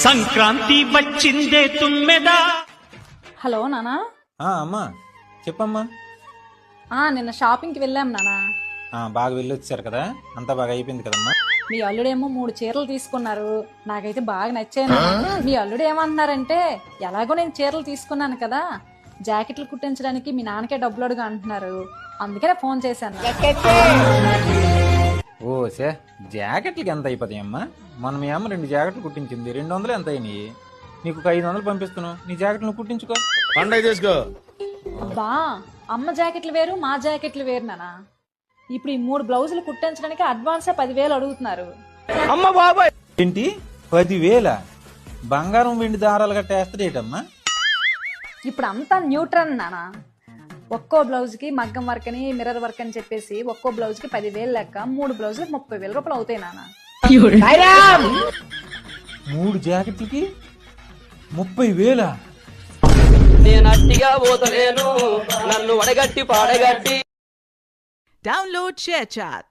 సంక్రాంతి వచ్చిందే తుమ్మెదా. హలో నానా. అమ్మా చెప్పమ్మా. నిన్న షాపింగ్కి వెళ్ళాం నానా. బాగా వెళ్ళొచ్చారు కదా, అంతా బాగా అయిపోయింది కదమ్మా. మీ అల్లుడేమో 3 చీరలు తీసుకున్నారు, నాకైతే బాగా నచ్చాను. మీ అల్లుడు ఏమంటున్నారంటే, ఎలాగో నేను చీరలు తీసుకున్నాను కదా, జాకెట్లు కుట్టించడానికి మీ నాన్నకే డబ్బులు అడుగు అంటున్నారు. అందుకనే ఫోన్ చేశాను. ఓసే, జాకెట్లకి ఎంత అయిపోతాయమ్మా? మన మీ అమ్మ 2 జాకెట్లు కుట్టించింది, 200 ఎంత అయినాయి? నీకు 500 పంపిస్తున్నావు, నీ జాకెట్లు నువ్వు కుట్టించుకో. పండగ చేసుకో. అబ్బా, అమ్మ జాకెట్లు వేరు, మా జాకెట్లు వేరు నానా. ఇప్పుడు ఈ 3 బ్లౌజులు కుట్టించడానికి అడ్వాన్సే 10,000 అడుగుతున్నారు. అమ్మ బాబాయ్, ఏంటి 10,000? బంగారం వెండి దారాలు కట్టేస్తాడేటమ్మా? ఇప్పుడు అంతా న్యూట్రన్ నానా. ఒక్కో బ్లౌజ్ కి మగ్గం వర్క్ అని, మిర్రర్ వర్క్ అని చెప్పేసి ఒక్కో బ్లౌజ్ కి 10,000 లెక్క, 3 బ్లౌజులకు 30,000 రూపాయలు అవుతాయి నానా. 3 జాకెట్లకి 30,000? నేను అట్టిగా పోతలేను, నన్ను వడగట్టి పాడగట్టి. Download ShareChat.